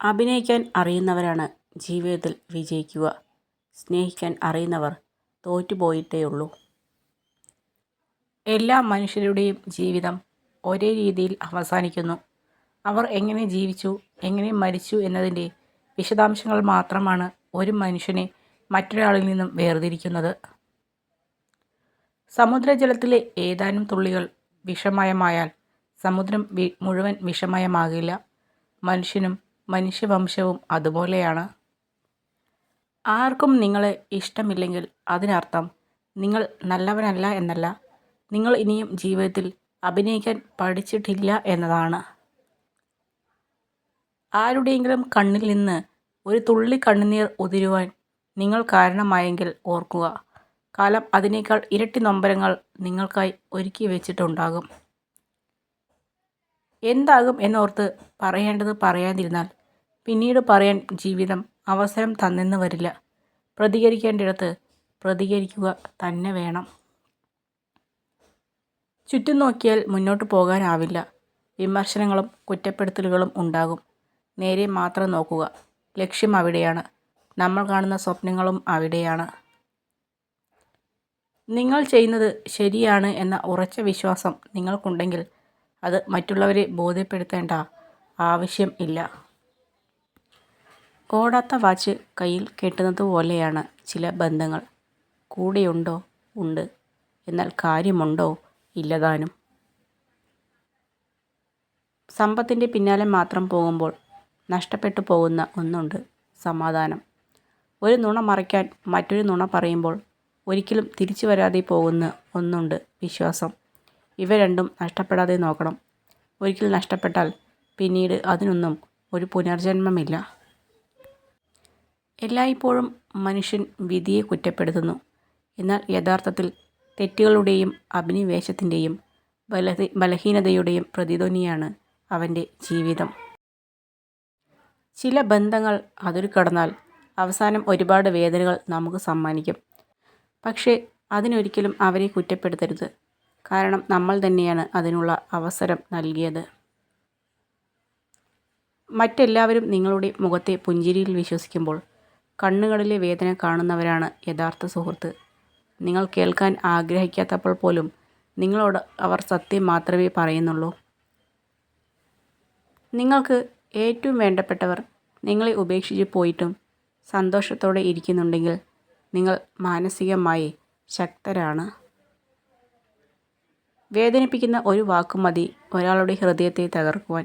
അഭിനയിക്കാൻ അറിയുന്നവരാണ് ജീവിതത്തിൽ വിജയിക്കുക. സ്നേഹിക്കാൻ അറിയുന്നവർ തോറ്റുപോയിട്ടേയുള്ളൂ. എല്ലാ മനുഷ്യരുടെയും ജീവിതം ഒരേ രീതിയിൽ അവസാനിക്കുന്നു. അവർ എങ്ങനെ ജീവിച്ചു, എങ്ങനെ മരിച്ചു എന്നതിൻ്റെ വിശദാംശങ്ങൾ മാത്രമാണ് ഒരു മനുഷ്യനെ മറ്റൊരാളിൽ നിന്നും വേർതിരിക്കുന്നത്. സമുദ്രജലത്തിലെ ഏതാനും തുള്ളികൾ വിഷമയമായാൽ സമുദ്രം മുഴുവൻ വിഷമയമാകില്ല. മനുഷ്യനും മനുഷ്യവംശവും അതുപോലെയാണ്. ആർക്കും നിങ്ങളെ ഇഷ്ടമില്ലെങ്കിൽ അതിനർത്ഥം നിങ്ങൾ നല്ലവനല്ല എന്നല്ല, നിങ്ങൾ ഇനിയും ജീവിതത്തിൽ അഭിനയിക്കാൻ പഠിച്ചിട്ടില്ല എന്നതാണ്. ആരുടെയെങ്കിലും കണ്ണിൽ നിന്ന് ഒരു തുള്ളി കണ്ണുനീർ ഉതിരുവാൻ നിങ്ങൾ കാരണമായെങ്കിൽ ഓർക്കുക, കാലം അതിനേക്കാൾ ഇരട്ടി നൊമ്പരങ്ങൾ നിങ്ങൾക്കായി ഒരുക്കി വെച്ചിട്ടുണ്ടാകും. എന്താകും എന്നോർത്ത് പറയേണ്ടത് പറയാതിരുന്നാൽ പിന്നീട് പറയാൻ ജീവിതം അവസരം തന്നെന്ന് വരില്ല. പ്രതികരിക്കേണ്ടിടത്ത് പ്രതികരിക്കുക തന്നെ വേണം. ചുറ്റും നോക്കിയാൽ മുന്നോട്ട് പോകാനാവില്ല. വിമർശനങ്ങളും കുറ്റപ്പെടുത്തലുകളും ഉണ്ടാകും. നേരെ മാത്രം നോക്കുക. ലക്ഷ്യം അവിടെയാണ്. നമ്മൾ കാണുന്ന സ്വപ്നങ്ങളും അവിടെയാണ്. നിങ്ങൾ ചെയ്യുന്നത് ശരിയാണ് എന്ന ഉറച്ച വിശ്വാസം നിങ്ങൾക്കുണ്ടെങ്കിൽ അത് മറ്റുള്ളവരെ ബോധ്യപ്പെടുത്തേണ്ട ആവശ്യം ഇല്ല. ഓടാത്ത വാച്ച് കയ്യിൽ കെട്ടുന്നത് പോലെയാണ് ചില ബന്ധങ്ങൾ. കൂടെയുണ്ടോ? ഉണ്ട്. എന്നാൽ കാര്യമുണ്ടോ? ഇല്ലതാനും. സമ്പത്തിൻ്റെ പിന്നാലെ മാത്രം പോകുമ്പോൾ നഷ്ടപ്പെട്ടു പോകുന്ന ഒന്നുണ്ട്, സമാധാനം. ഒരു നുണ മറയ്ക്കാൻ മറ്റൊരു നുണ പറയുമ്പോൾ ഒരിക്കലും തിരിച്ചു വരാതെ പോകുന്ന ഒന്നുണ്ട്, വിശ്വാസം. ഇവ രണ്ടും നഷ്ടപ്പെടാതെ നോക്കണം. ഒരിക്കൽ നഷ്ടപ്പെട്ടാൽ പിന്നീട് അതിനൊന്നും ഒരു പുനർജന്മമില്ല. എല്ലായ്പ്പോഴും മനുഷ്യൻ വിധിയെ കുറ്റപ്പെടുത്തുന്നു. എന്നാൽ യഥാർത്ഥത്തിൽ തെറ്റുകളുടെയും അഭിനിവേശത്തിൻ്റെയും ബലഹീനതയുടെയും പ്രതിധ്വനിയാണ് അവൻ്റെ ജീവിതം. ചില ബന്ധങ്ങൾ അതിരു കടന്നാൽ അവസാനം ഒരുപാട് വേദനകൾ നമുക്ക് സമ്മാനിക്കും. പക്ഷേ അതിനൊരിക്കലും അവരെ കുറ്റപ്പെടുത്തരുത്. കാരണം നമ്മൾ തന്നെയാണ് അതിനുള്ള അവസരം നൽകിയത്. മറ്റെല്ലാവരും നിങ്ങളുടെ മുഖത്തെ പുഞ്ചിരിയിൽ വിശ്വസിക്കുമ്പോൾ കണ്ണുകളിലെ വേദന കാണുന്നവരാണ് യഥാർത്ഥ സുഹൃത്ത്. നിങ്ങൾ കേൾക്കാൻ ആഗ്രഹിക്കാത്തപ്പോൾ പോലും നിങ്ങളോട് അവർ സത്യം മാത്രമേ പറയുന്നുള്ളൂ. നിങ്ങൾക്ക് ഏറ്റവും വേണ്ടപ്പെട്ടവർ നിങ്ങളെ ഉപേക്ഷിച്ച് പോയിട്ടും സന്തോഷത്തോടെ ഇരിക്കുന്നുണ്ടെങ്കിൽ നിങ്ങൾ മാനസികമായി ശക്തരാണ്. വേദനിപ്പിക്കുന്ന ഒരു വാക്ക് മതി ഒരാളുടെ ഹൃദയത്തെ തകർക്കുവാൻ.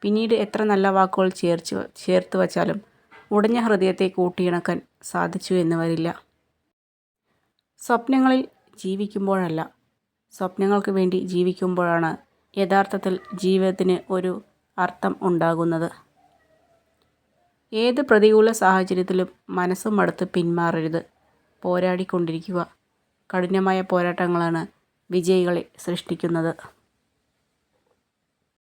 പിന്നീട് എത്ര നല്ല വാക്കുകൾ ചേർത്ത് വച്ചാലും ഉടഞ്ഞ ഹൃദയത്തെ കൂട്ടിയിണക്കാൻ സാധിച്ചു എന്ന് വരില്ല. സ്വപ്നങ്ങളിൽ ജീവിക്കുമ്പോഴല്ല, സ്വപ്നങ്ങൾക്ക് വേണ്ടി ജീവിക്കുമ്പോഴാണ് യഥാർത്ഥത്തിൽ ജീവിതത്തിന് ഒരു അർത്ഥം ഉണ്ടാകുന്നത്. ഏത് പ്രതികൂല സാഹചര്യത്തിലും മനസ്സ് മടുത്ത് പിന്മാറരുത്. പോരാടിക്കൊണ്ടിരിക്കുക. കഠിനമായ പോരാട്ടങ്ങളാണ് വിജയികളെ സൃഷ്ടിക്കുന്നത്.